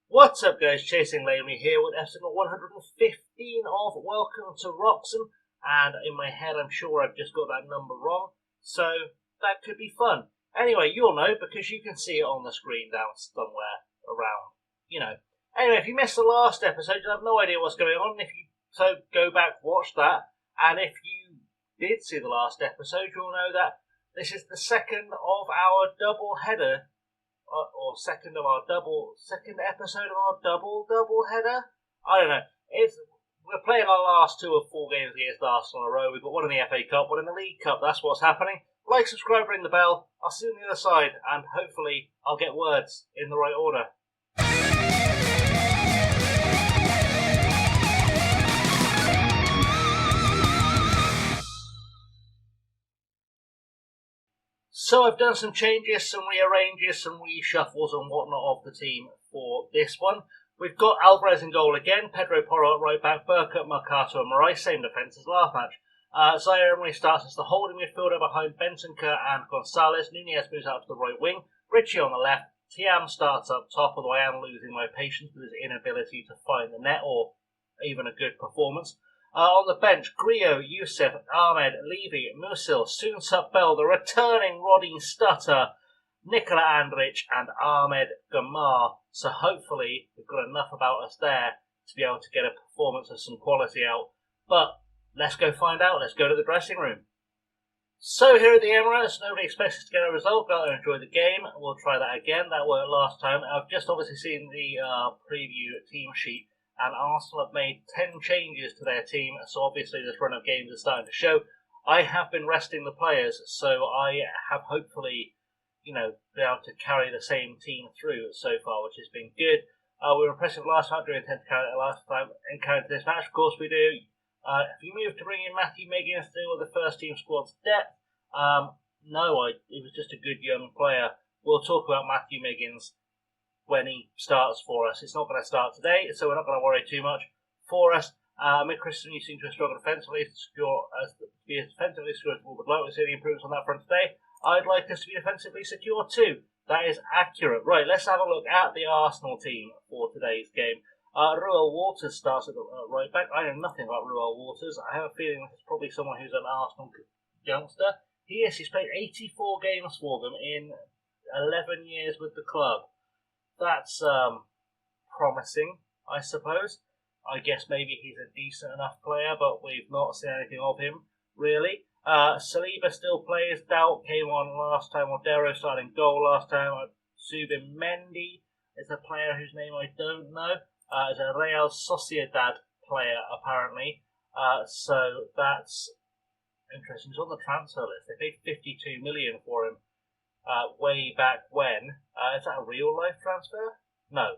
What's up guys, Chasing Laney here with episode 115 of Welcome to Wroxham, and in my head I'm sure I've just got that number wrong, so that could be fun. Anyway, you'll know because you can see it on the screen down somewhere around. Anyway, if you missed the last episode, you have no idea what's going on. So go back, watch that, and if you did see the last episode, you'll know that this is the second of our double header second episode of our double header. I don't know. We're playing our last 2 of 4 games against Arsenal in a row. We've got one in the FA Cup, one in the League Cup. That's what's happening. Like, subscribe, ring the bell. I'll see you on the other side, and hopefully I'll get words in the right order. So I've done some changes, some rearranges, some reshuffles and whatnot of the team for this one. We've got Alvarez in goal again, Pedro Porro at right back, Burkett, Mercato and Morais, same defence as last match. Zaire Emery starts as the holding midfielder behind Bentancur and Gonzalez. Nunez moves out to the right wing, Richie on the left. Thiam starts up top, although I am losing my patience with his inability to find the net or even a good performance. On the bench, Griot, Youssef, Ahmed, Levy, Musil, Soonsap Bell, the returning Roddy Stutter, Nikola Andrich and Ahmed Gamar. So hopefully we've got enough about us there to be able to get a performance of some quality out. But let's go find out. Let's go to the dressing room. So here at the Emirates, nobody expects us to get a result. Got to enjoy the game. We'll try that again. That worked last time. I've just obviously seen the preview team sheet. And Arsenal have made 10 changes to their team, so obviously this run of games is starting to show. I have been resting the players, so I have hopefully, been able to carry the same team through so far, which has been good. We were impressive last time, do we intend to carry it last time and carry it this match? Of course we do. If you move to bring in Matthew Miggins to deal with the first team squad's depth, no, it was just a good young player. We'll talk about Matthew Miggins when he starts for us. It's not going to start today, so we're not going to worry too much for us. Christian, you seem to have struggled defensively to be as defensively secure as we would like to see the improvements on that front today. I'd like us to be defensively secure too. That is accurate. Right, let's have a look at the Arsenal team for today's game. Ruel Waters starts at the right back. I know nothing about Ruel Waters. I have a feeling this is probably someone who's an Arsenal youngster. He's played 84 games for them in 11 years with the club. That's promising, I suppose. I guess maybe he's a decent enough player, but we've not seen anything of him, really. Saliba still plays. Doubt came on last time. Odero started in goal last time. Zubin Mendy is a player whose name I don't know. Is a Real Sociedad player, apparently. So that's interesting. He's on the transfer list. They paid 52 million for him. Way back when. Is that a real life transfer? No.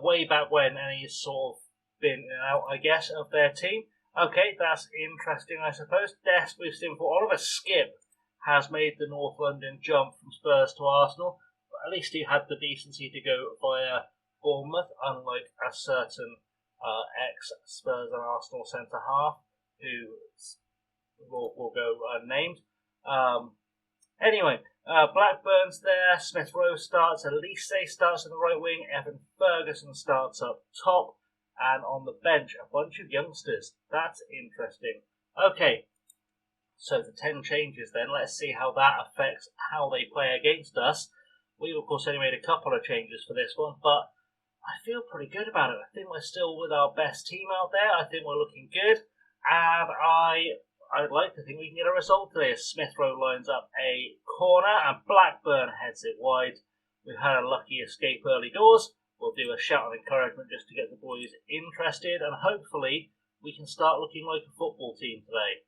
Way back when, and he's sort of been out, I guess, of their team. Okay, that's interesting, I suppose. Dest, we've seen before. Oliver Skip has made the North London jump from Spurs to Arsenal, but at least he had the decency to go via Bournemouth, unlike a certain ex-Spurs and Arsenal centre-half, who will go unnamed. Anyway, Blackburn's there, Smith Rowe starts, Elise starts in the right wing, Evan Ferguson starts up top, and on the bench, a bunch of youngsters. That's interesting. Okay, so the 10 changes then, let's see how that affects how they play against us. We've of course only made a couple of changes for this one, but I feel pretty good about it. I think we're still with our best team out there. I think we're looking good, and I'd like to think we can get a result today as Smith Rowe lines up a corner and Blackburn heads it wide. We've had a lucky escape early doors. We'll do a shout of encouragement just to get the boys interested, and hopefully we can start looking like a football team today.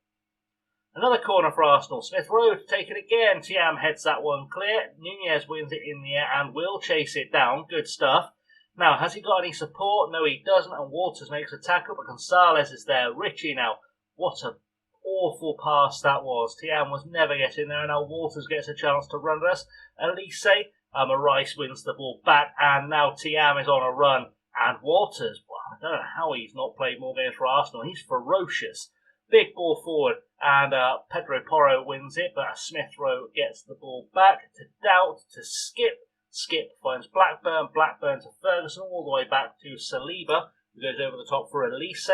Another corner for Arsenal. Smith Rowe to take it again. Thiam heads that one clear. Nunez wins it in the air and will chase it down. Good stuff. Now, has he got any support? No, he doesn't, and Waters makes a tackle, but Gonzalez is there. Richie now. What a awful pass that was. Thiam was never getting there, and now Waters gets a chance to run at us. Elise, Morais wins the ball back, and now Thiam is on a run. And Waters, well, I don't know how he's not played more games for Arsenal. He's ferocious. Big ball forward, and Pedro Porro wins it, but Smith Rowe gets the ball back to Doubt, to Skip, Skip finds Blackburn. Blackburn to Ferguson, all the way back to Saliba, who goes over the top for Elise.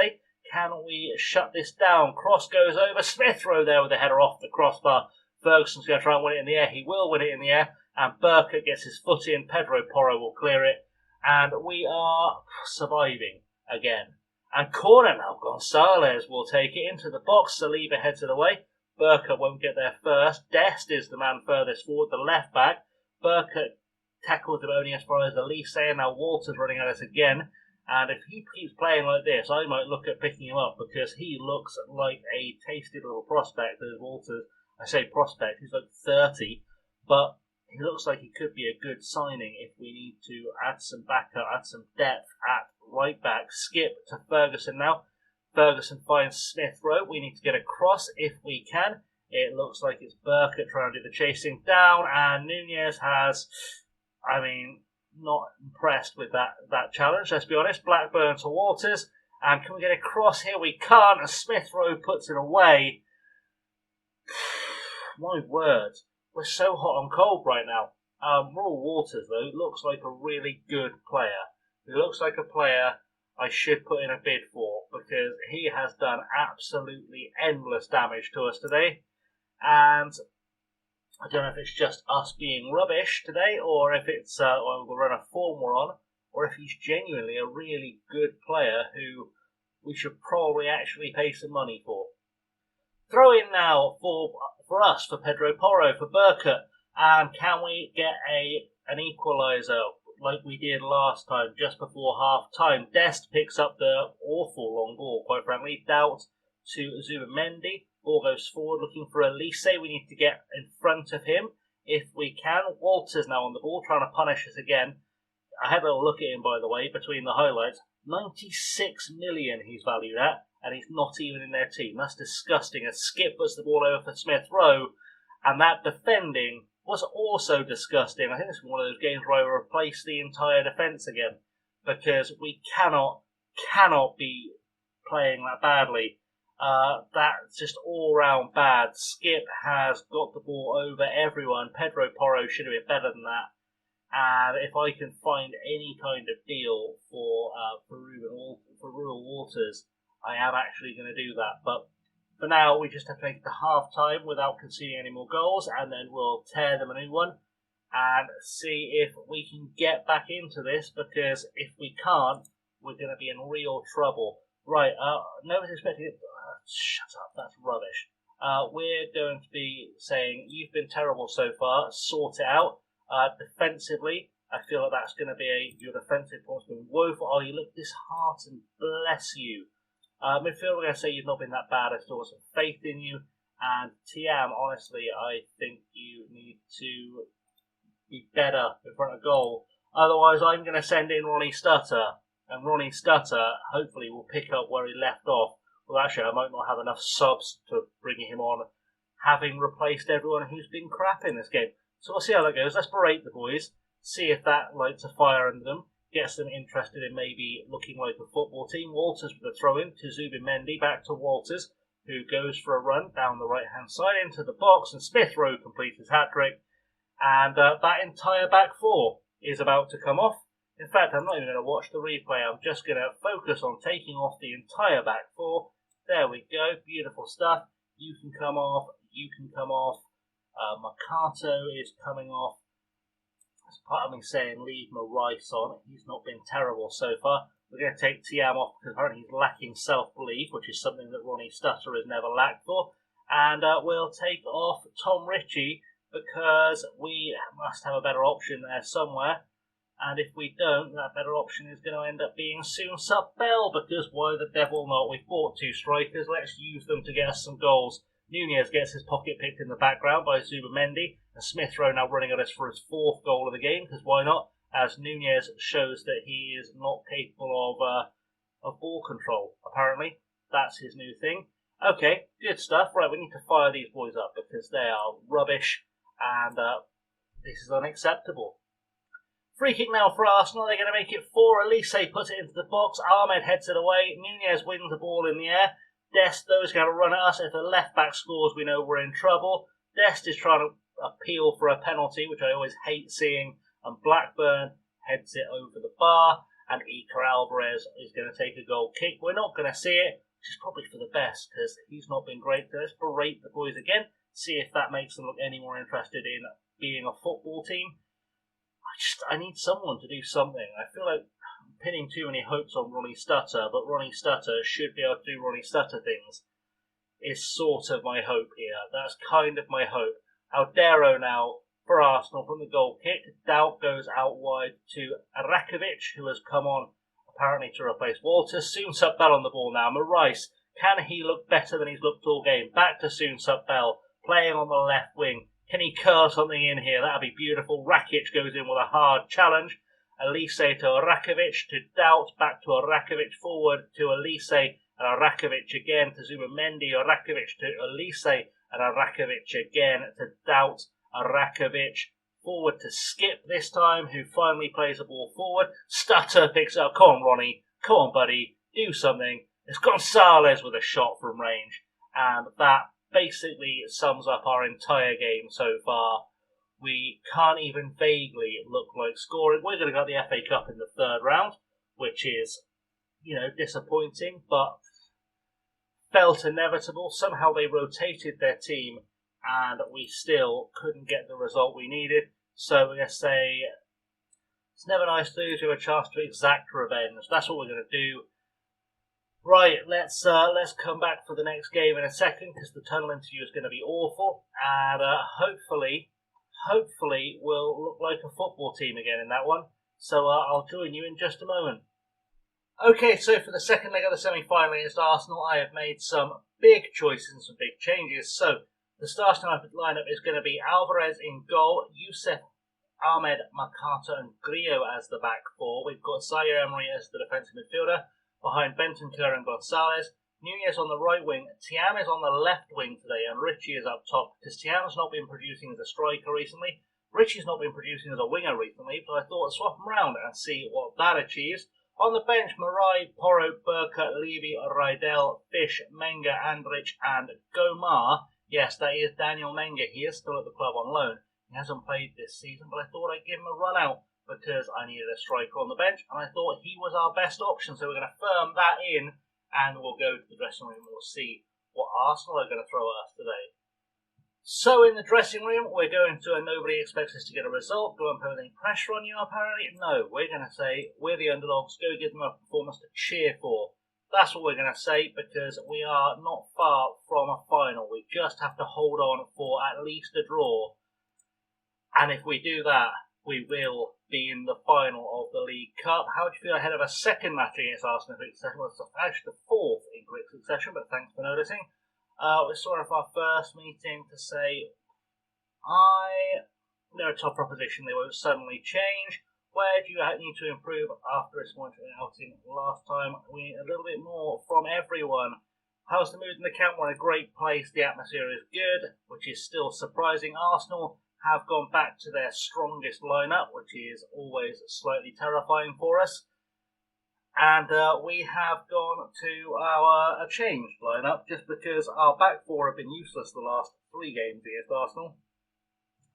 Can we shut this down? Cross goes over. Smith Rowe there with the header off the crossbar. Ferguson's going to try and win it in the air. He will win it in the air. And Burkett gets his foot in. Pedro Porro will clear it. And we are surviving again. And corner now. Gonzalez will take it into the box. Saliba heads it away. Burkett won't get there first. Dest is the man furthest forward, the left back. Burkett tackles him only as far as Elise. And now Walters running at us again. And if he keeps playing like this, I might look at picking him up because he looks like a tasty little prospect. As Walters, I say prospect, he's like 30, but he looks like he could be a good signing if we need to add some backup, add some depth at right back. Skip to Ferguson now. Ferguson finds Smith Rowe. We need to get across if we can. It looks like it's Burkett trying to do the chasing down, and Nunez has, not impressed with that challenge, let's be honest. Blackburn to Walters, and can we get across here? We can't, and Smith Rowe puts it away. My word, we're so hot and cold right now. Royal Walters, though, looks like a really good player. He looks like a player I should put in a bid for, because he has done absolutely endless damage to us today, and I don't know if it's just us being rubbish today, or if it's the run of form we're on, or if he's genuinely a really good player who we should probably actually pay some money for. Throw in now for us, for Pedro Porro, for Burkett, and can we get an equaliser like we did last time, just before half-time? Dest picks up the awful long ball, quite frankly, Doubt to Zubamendi. Ball goes forward looking for Elise. We need to get in front of him if we can. Walters now on the ball, trying to punish us again. I had a little look at him, by the way, between the highlights. 96 million he's valued at, and he's not even in their team. That's disgusting. As Skip puts the ball over for Smith Rowe, and that defending was also disgusting. I think it's one of those games where I replace the entire defence again, because we cannot be playing that badly. That's just all round bad. Skip has got the ball over everyone. Pedro Porro should have been better than that. And if I can find any kind of deal for Royal Walters, I am actually going to do that. But for now, we just have to make it to half time without conceding any more goals, and then we'll tear them a new one and see if we can get back into this, because if we can't, we're going to be in real trouble. Right, nobody's expecting it. Shut up, that's rubbish. We're going to be saying, you've been terrible so far, sort it out. Defensively, I feel like that's going to be your defensive point's been woeful. Oh, you look disheartened, bless you. Midfield, we're going to say you've not been that bad. I still got some faith in you. And Tiam, honestly, I think you need to be better in front of goal. Otherwise, I'm going to send in Ronnie Stutter. And Ronnie Stutter, hopefully, will pick up where he left off. Well, actually, I might not have enough subs to bring him on, having replaced everyone who's been crap in this game. So we'll see how that goes. Let's berate the boys, see if that lights a fire under them, gets them interested in maybe looking like a football team. Walters with a throw-in to Zubamendi, back to Walters, who goes for a run down the right-hand side into the box, and Smith Rowe completes his hat-trick. And that entire back four is about to come off. In fact, I'm not even going to watch the replay. I'm just going to focus on taking off the entire back four. There we go. Beautiful stuff. You can come off. You can come off. Mercato is coming off. That's part of me saying leave Rice on. He's not been terrible so far. We're going to take Tiam off because apparently he's lacking self-belief, which is something that Ronnie Stutter has never lacked for. And we'll take off Tom Ritchie because we must have a better option there somewhere. And if we don't, that better option is going to end up being Soon Sup Bell, because why the devil not? We've bought two strikers, let's use them to get us some goals. Nunez gets his pocket picked in the background by Zubamendi, and Smith Rowe now running at us for his fourth goal of the game, because why not? As Nunez shows that he is not capable of ball control, apparently. That's his new thing. Okay, good stuff. Right, we need to fire these boys up, because they are rubbish, and this is unacceptable. Free kick now for Arsenal. They're going to make it 4. Elise puts it into the box. Ahmed heads it away. Nunez wins the ball in the air. Dest, though, is going to run at us. If the left-back scores, we know we're in trouble. Dest is trying to appeal for a penalty, which I always hate seeing and Blackburn heads it over the bar, and Iker Alvarez is going to take a goal kick. We're not going to see it, which is probably for the best because he's not been great. So let's berate the boys again, see if that makes them look any more interested in being a football team. I need someone to do something. I feel like I'm pinning too many hopes on Ronnie Stutter, but Ronnie Stutter should be able to do Ronnie Stutter things. Is sort of my hope here. That's kind of my hope. Aldero now for Arsenal from the goal kick. Doubt goes out wide to Arakovic, who has come on apparently to replace Walter. Soonsup Bell on the ball now. Marais, can he look better than he's looked all game? Back to Soonsup Bell, playing on the left wing. Can he curl something in here? That'd be beautiful. Rakic goes in with a hard challenge. Elise to Arakovic, to Doubt, back to Arakovic, forward to Elise, and Arakovic again to Zubimendi, Arakovic to Elise, and Arakovic again to Doubt, Arakovic forward to Skip this time, who finally plays the ball forward. Stutter picks up. Come on, Ronnie. Come on, buddy. Do something. It's Gonzalez with a shot from range, and that basically sums up our entire game so far. We can't even vaguely look like scoring. We're going to get the FA Cup in the third round, which is, disappointing, but felt inevitable. Somehow they rotated their team and we still couldn't get the result we needed. So we're going to say it's never nice to lose. We have a chance to exact revenge. That's what we're going to do. Right, let's come back for the next game in a second because the tunnel interview is going to be awful, and hopefully we'll look like a football team again in that one. So I'll join you in just a moment. Okay, so for the second leg of the semi-final against Arsenal, I have made some big choices and some big changes. So the starting lineup is going to be Alvarez in goal, Youssef, Ahmed, Makata and Grillo as the back four. We've got Zaire Emery as the defensive midfielder, behind Bentancur and Gonzalez. Nunez on the right wing, Thiam is on the left wing today, and Richie is up top, because Thiam's not been producing as a striker recently. Richie's not been producing as a winger recently, but I thought I'd swap them around and see what that achieves. On the bench, Marai, Porro, Burkett, Levy, Rydell, Fish, Menga, Andrich, and Gomar. Yes, that is Daniel Menga. He is still at the club on loan. He hasn't played this season, but I thought I'd give him a run out because I needed a striker on the bench, and I thought he was our best option. So we're going to firm that in, and we'll go to the dressing room and we'll see what Arsenal are going to throw at us today. So in the dressing room, we're going to, and nobody expects us to get a result, go and put any pressure on you apparently. No, we're going to say, we're the underdogs, go give them a performance to cheer for. That's what we're going to say, because we are not far from a final. We just have to hold on for at least a draw. And if we do that, we will be in the final of the League Cup. How do you feel ahead of a second match against Arsenal in quick succession? Well, it's actually the fourth in quick succession, but thanks for noticing. We're sort of our first meeting to say, they're a top proposition, they won't suddenly change. Where do you need to improve after this one outing last time? We need a little bit more from everyone. How's the mood in the camp? We're in a great place, the atmosphere is good, which is still surprising. Arsenal have gone back to their strongest lineup, which is always slightly terrifying for us. And we have gone to a changed lineup just because our back four have been useless the last 3 games against Arsenal.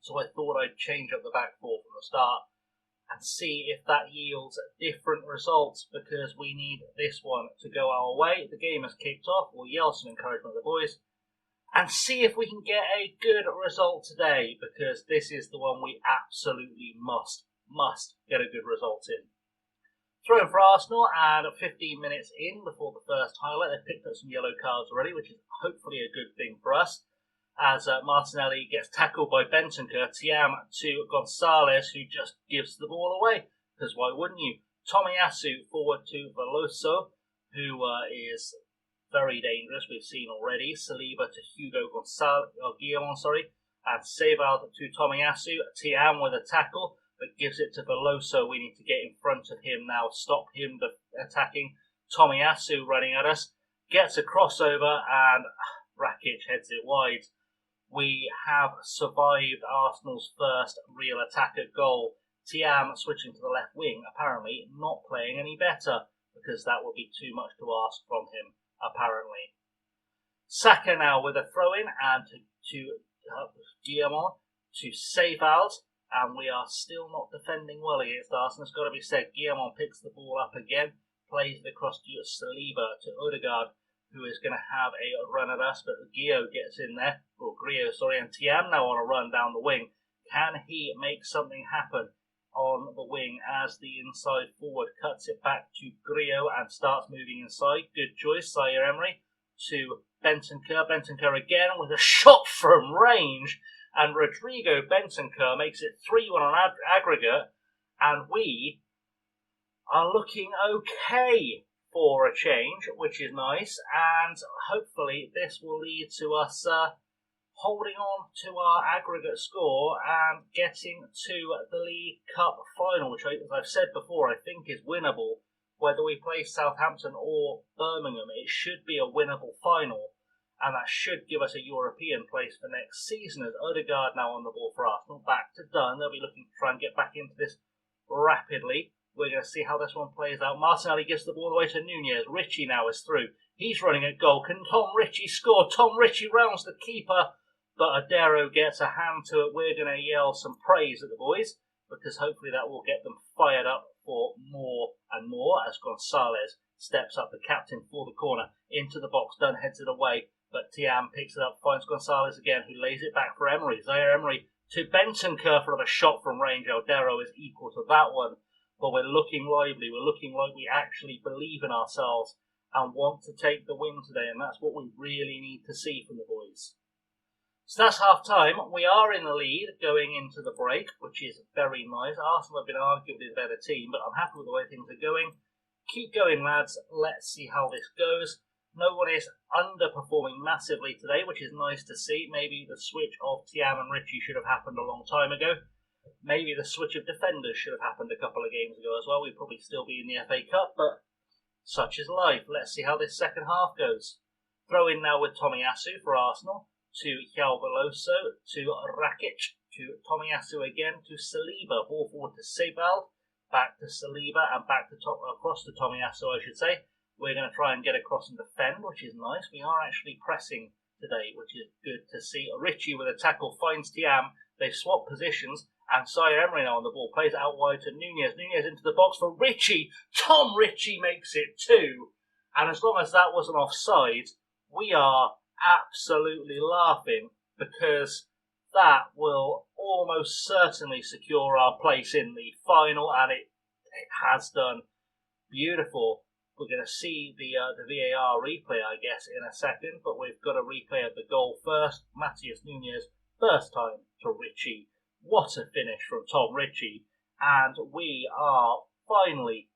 So I thought I'd change up the back four from the start and see if that yields different results, because we need this one to go our way. The game has kicked off. We'll yell some encouragement at the boys and see if we can get a good result today, because this is the one we absolutely must get a good result in. Throw in for Arsenal, and 15 minutes in before the first highlight, they've picked up some yellow cards already, which is hopefully a good thing for us, as Martinelli gets tackled by Bentancur. Thiam to Gonzalez, who just gives the ball away, because why wouldn't you? Tomiyasu forward to Veloso, who is very dangerous, we've seen already. Saliba to Hugo Guillamon, and Sevald to Tomiyasu. Thiam with a tackle, but gives it to Veloso. We need to get in front of him now, stop him attacking. Tomiyasu running at us, gets a crossover, and Rakic heads it wide. We have survived Arsenal's first real attack at goal. Thiam switching to the left wing, apparently not playing any better, because that would be too much to ask from him, apparently. Saka now with a throw-in, and to Guillamon, to Sevald, and we are still not defending well against Arsenal. It's got to be said. Guillemot picks the ball up again, plays it across to Saliba, to Odegaard, who is going to have a run at us, but Griot gets in there, and Thiam now on a run down the wing. Can he make something happen on the wing as the inside forward cuts it back to Griot and starts moving inside? Good choice, Zaire Emery, to Bentancur. Bentancur again with a shot from range, and Rodrigo Bentancur makes it 3-1 on aggregate, and we are looking okay for a change, which is nice, and hopefully this will lead to us holding on to our aggregate score and getting to the League Cup final, which, as I've said before, I think is winnable. Whether we play Southampton or Birmingham, it should be a winnable final, and that should give us a European place for next season. As Odegaard now on the ball for Arsenal, back to Dunn. They'll be looking to try and get back into this rapidly. We're going to see how this one plays out. Martinelli gives the ball away to Nunez. Ritchie now is through. He's running at goal. Can Tom Ritchie score? Tom Ritchie rounds the keeper, but Adero gets a hand to it. We're going to yell some praise at the boys, because hopefully that will get them fired up for more and more as Gonzalez steps up, the captain, for the corner. Into the box. Dunn heads it away, but Thiam picks it up, finds Gonzalez again, who lays it back for Emery. Zaire Emery to Bentancur for a shot from range. Adero is equal to that one. But we're looking lively. We're looking like we actually believe in ourselves and want to take the win today, and that's what we really need to see from the boys. So that's half time. We are in the lead going into the break, which is very nice. Arsenal have been arguably the better team, but I'm happy with the way things are going. Keep going, lads. Let's see how this goes. No one is underperforming massively today, which is nice to see. Maybe the switch of Thiam and Ritchie should have happened a long time ago. Maybe the switch of defenders should have happened a couple of games ago as well. We'd probably still be in the FA Cup, but such is life. Let's see how this second half goes. Throw in now with Tomiyasu for Arsenal, to Beloso, to Rakic, to Tomiyasu again, to Saliba. Ball forward to Sebald, back to Saliba, and back to across to Tomiyasu, I should say. We're going to try and get across and defend, which is nice. We are actually pressing today, which is good to see. Ritchie with a tackle finds Thiam. They've swapped positions, and Zaire Emery now on the ball. Plays it out wide to Nunez. Nunez into the box for Ritchie. Tom Ritchie makes it 2. And as long as that wasn't offside, we are absolutely laughing, because that will almost certainly secure our place in the final, and it has done. Beautiful. We're going to see the VAR replay, I guess, in a second, but we've got a replay of the goal first. Matheus Nunez, first time to Ritchie. What a finish from Tom Ritchie. And we are finally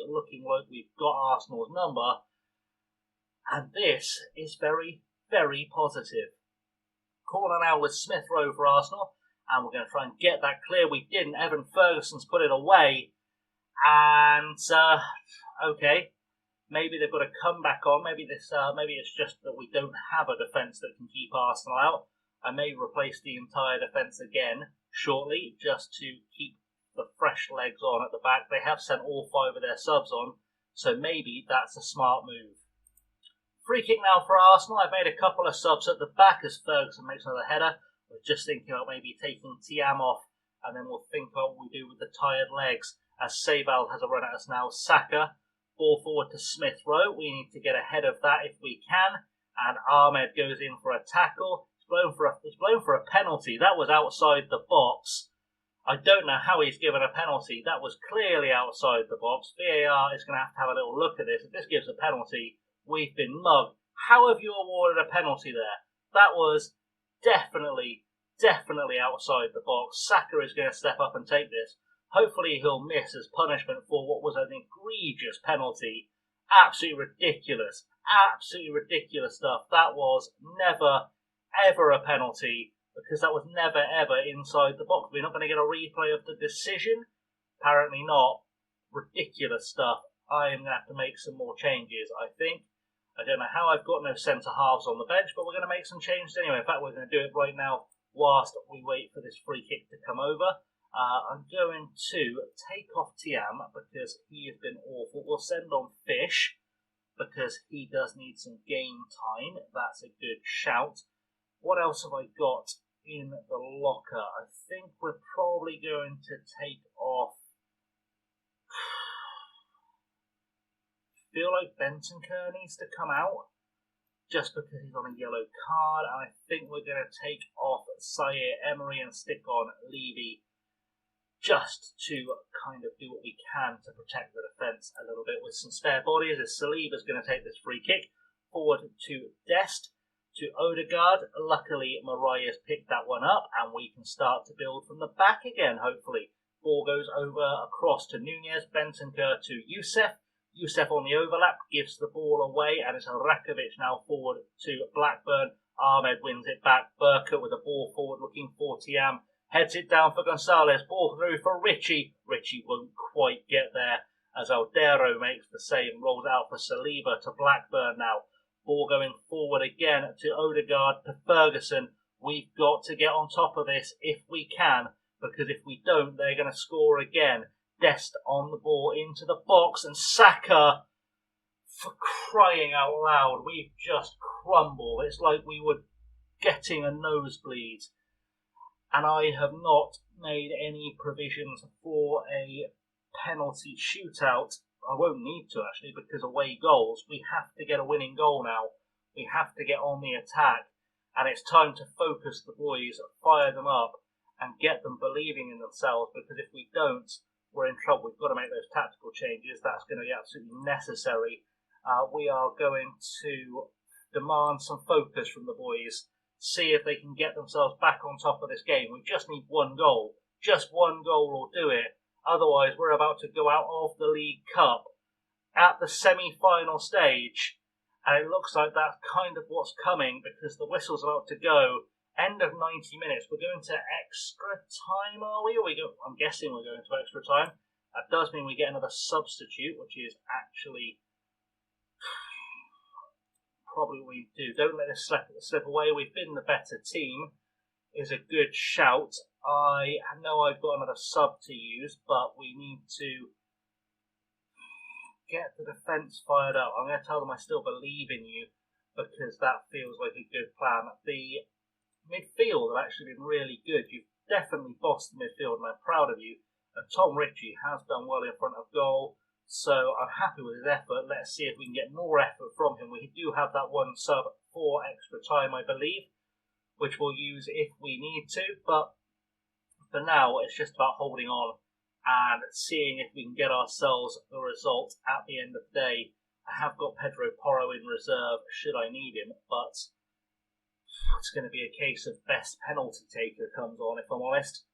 looking like we've got Arsenal's number. And this is very, very positive. Corner now with Smith Rowe for Arsenal. And we're going to try and get that clear. We didn't. Evan Ferguson's put it away. And, okay. Maybe they've got a comeback on. Maybe it's just that we don't have a defence that can keep Arsenal out. I may replace the entire defence again shortly, just to keep the fresh legs on at the back. They have sent all 5 of their subs on, so maybe that's a smart move. Free kick now for Arsenal. I've made a couple of subs at the back as Ferguson makes another header. We're just thinking about maybe taking Thiam off, and then we'll think about what we do with the tired legs. As Sebald has a run at us now. Saka, ball forward to Smith Rowe. We need to get ahead of that if we can. And Ahmed goes in for a tackle. It's blown for a penalty. That was outside the box. I don't know how he's given a penalty. That was clearly outside the box. VAR is going to have a little look at this. If this gives a penalty, we've been mugged. How have you awarded a penalty there? That was definitely outside the box. Saka is going to step up and take this. Hopefully he'll miss as punishment for what was an egregious penalty. Absolutely ridiculous stuff. That was never, ever a penalty, because that was never, ever inside the box. We're not going to get a replay of the decision? Apparently not. Ridiculous stuff. I am going to have to make some more changes, I think. I don't know how. I've got no centre-halves on the bench, but we're going to make some changes anyway. In fact, we're going to do it right now whilst we wait for this free kick to come over. I'm going to take off Thiam because he has been awful. We'll send on Fish because he does need some game time. That's a good shout. What else have I got in the locker. I think we're probably going to take off. I feel like Bentancur needs to come out just because he's on a yellow card, and I think we're going to take off Sayer Emery and stick on Levy just to kind of do what we can to protect the defence a little bit with some spare bodies. As Saliba's going to take this free kick forward to Dest, to Odegaard. Luckily, Mariah's picked that one up, and we can start to build from the back again, hopefully. Ball goes over across to Nunez, Bentancur to Youssef. Youssef on the overlap gives the ball away, and it's Rakovic now forward to Blackburn. Ahmed wins it back. Burkett with the ball forward looking for Tiam. Heads it down for Gonzalez. Ball through for Richie. Richie won't quite get there as Aldero makes the save and rolls out for Saliba to Blackburn now. Ball going forward again to Odegaard to Ferguson. We've got to get on top of this if we can, because if we don't, they're going to score again. Dest on the ball into the box, and Saka, for crying out loud, we've just crumbled. It's like we were getting a nosebleed, and I have not made any provisions for a penalty shootout. I won't need to, actually, because away goals, we have to get a winning goal now. We have to get on the attack, and it's time to focus the boys, fire them up, and get them believing in themselves, because if we don't, we're in trouble. We've got to make those tactical changes. That's going to be absolutely necessary. We are going to demand some focus from the boys, see if they can get themselves back on top of this game. We just need one goal. Just one goal will do it. Otherwise, we're about to go out of the League Cup at the semi-final stage, and it looks like that's kind of what's coming, because the whistle's about to go. End of 90 minutes. We're going to extra time, are we? I'm guessing we're going to extra time. That does mean we get another substitute, which is actually probably what we do. Don't let this slip away. We've been the better team is a good shout. I know I've got another sub to use, but we need to get the defence fired up. I'm going to tell them I still believe in you, because that feels like a good plan. The midfield have actually been really good. You've definitely bossed the midfield, and I'm proud of you. And Tom Ritchie has done well in front of goal, so I'm happy with his effort. Let's see if we can get more effort from him. We do have that one sub for extra time, I believe, which we'll use if we need to. But for now, it's just about holding on and seeing if we can get ourselves a result at the end of the day. I have got Pedro Porro in reserve should I need him, but it's going to be a case of best penalty taker comes on, if I'm honest.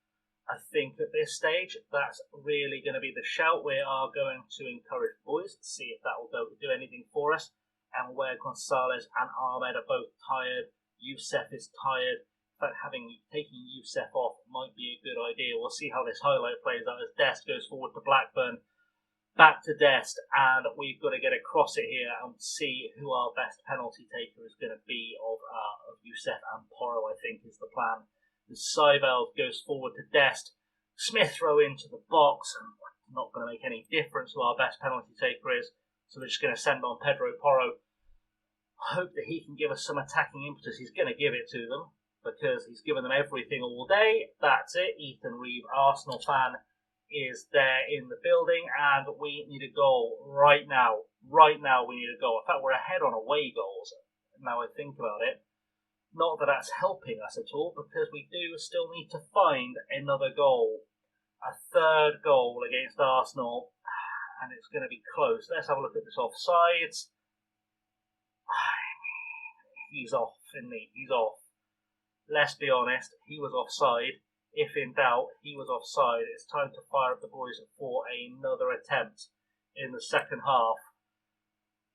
I think at this stage, that's really going to be the shout. We are going to encourage boys to see if that will do anything for us. And where Gonzalez and Ahmed are both tired, Youssef is tired. In fact, taking Youssef off might be a good idea. We'll see how this highlight plays out as Dest goes forward to Blackburn. Back to Dest, and we've got to get across it here and see who our best penalty taker is going to be of Youssef and Porro, I think, is the plan. Seibel goes forward to Dest. Smith throw into the box, and not going to make any difference who our best penalty taker is, so we're just going to send on Pedro Porro. Hope that he can give us some attacking impetus. He's going to give it to them, because he's given them everything all day. That's it. Ethan Reeve, Arsenal fan, is there in the building, and we need a goal right now. Right now we need a goal. In fact, we're ahead on away goals, now I think about it. Not that that's helping us at all, because we do still need to find another goal. A third goal against Arsenal, and it's going to be close. Let's have a look at this offsides. He's off, isn't he? He's off. Let's be honest, he was offside. If in doubt, he was offside. It's time to fire up the boys for another attempt in the second half.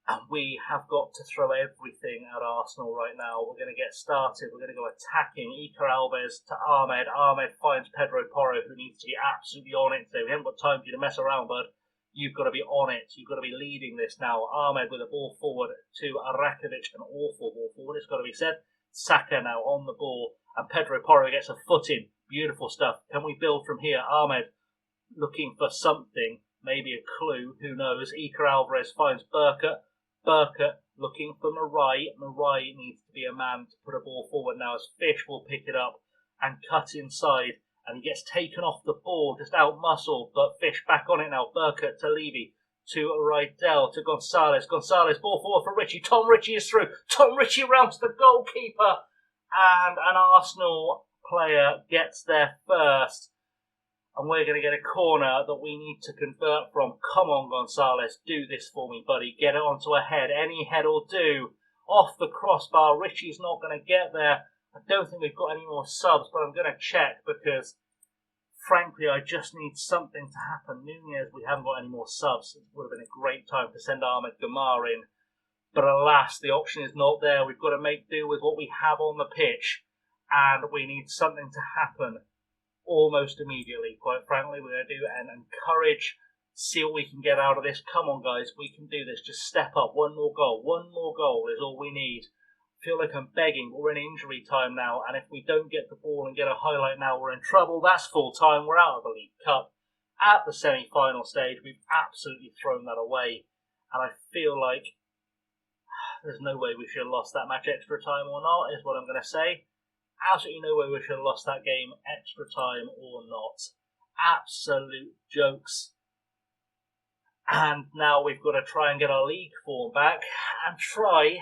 And we have got to throw everything at Arsenal right now. We're going to get started. We're going to go attacking. Iker Alves to Ahmed. Ahmed finds Pedro Porro, who needs to be absolutely on it today. We haven't got time for you to mess around, bud. You've got to be on it. You've got to be leading this now. Ahmed with a ball forward to Rakovic. An awful ball forward, it's got to be said. Saka now on the ball, and Pedro Porro gets a foot in. Beautiful stuff. Can we build from here? Ahmed looking for something, maybe a clue, who knows. Iker Alvarez finds Burkett. Burkett looking for Marai. Marai needs to be a man to put a ball forward now as Fish will pick it up and cut inside. And he gets taken off the ball, just out muscled, but Fish back on it now. Burkett to Levy, to Rydell, to Gonzalez. Gonzalez, ball forward for Ritchie. Tom Ritchie is through. Tom Ritchie rounds the goalkeeper. And an Arsenal player gets there first. And we're going to get a corner that we need to convert from. Come on, Gonzalez, do this for me, buddy. Get it onto a head. Any head will do. Off the crossbar. Ritchie's not going to get there. I don't think we've got any more subs, but I'm going to check because, frankly, I just need something to happen. Nunez, we haven't got any more subs. It would have been a great time to send Ahmed Gamar in. But alas, the option is not there. We've got to make do with what we have on the pitch. And we need something to happen almost immediately, quite frankly. We're going to do and encourage, see what we can get out of this. Come on, guys, we can do this. Just step up. One more goal. One more goal is all we need. I feel like I'm begging. We're in injury time now, and if we don't get the ball and get a highlight now, we're in trouble. That's full time. We're out of the League Cup. At the semi-final stage, we've absolutely thrown that away, and I feel like there's no way we should have lost that match extra time or not, is what I'm going to say. Absolutely no way we should have lost that game extra time or not. Absolute jokes. And now we've got to try and get our league form back and try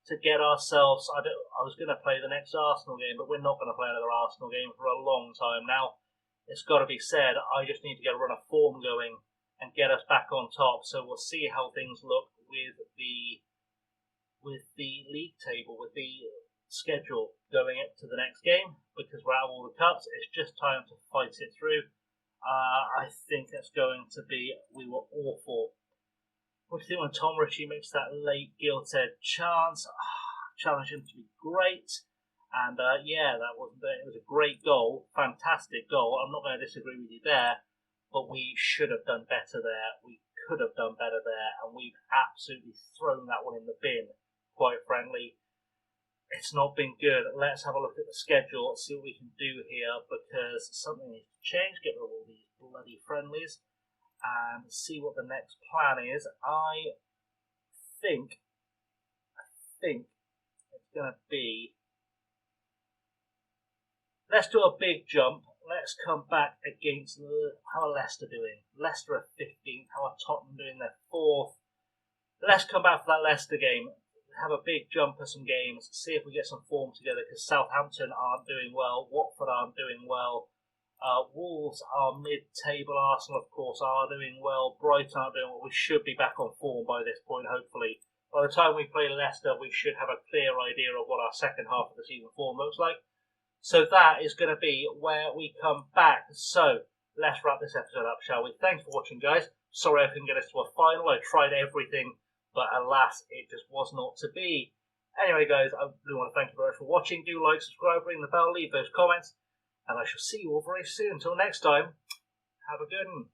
to get ourselves. I was going to play the next Arsenal game, but we're not going to play another Arsenal game for a long time now. It's got to be said, I just need to get a run of form going and get us back on top. So we'll see how things look with the league table, with the schedule going up to the next game, because we're out of all the cups. It's just time to fight it through. I think it's going to be, we were awful. What do you think when Tom Ritchie makes that late gilt-edged chance? Challenged him to be great. And yeah, it was a great goal. Fantastic goal. I'm not going to disagree with you there. But we should have done better there. We could have done better there. And we've absolutely thrown that one in the bin, quite frankly. It's not been good. Let's have a look at the schedule. See what we can do here, because something needs to change. Get rid of all these bloody friendlies and see what the next plan is. I think it's going to be, let's do a big jump. Let's come back against, how are Leicester doing? Leicester are 15th. How are Tottenham doing? They're 4th. Let's come back for that Leicester game. Have a big jump of some games. See if we get some form together, because Southampton aren't doing well. Watford aren't doing well. Wolves are mid-table. Arsenal, of course, are doing well. Brighton aren't doing well. We should be back on form by this point, hopefully. By the time we play Leicester, we should have a clear idea of what our second half of the season form looks like. So that is going to be where we come back. So let's wrap this episode up, shall we? Thanks for watching, guys. Sorry I couldn't get us to a final. I tried everything, but alas, it just was not to be. Anyway, guys, I really want to thank you very much for watching. Do like, subscribe, ring the bell, leave those comments. And I shall see you all very soon. Until next time, have a good one.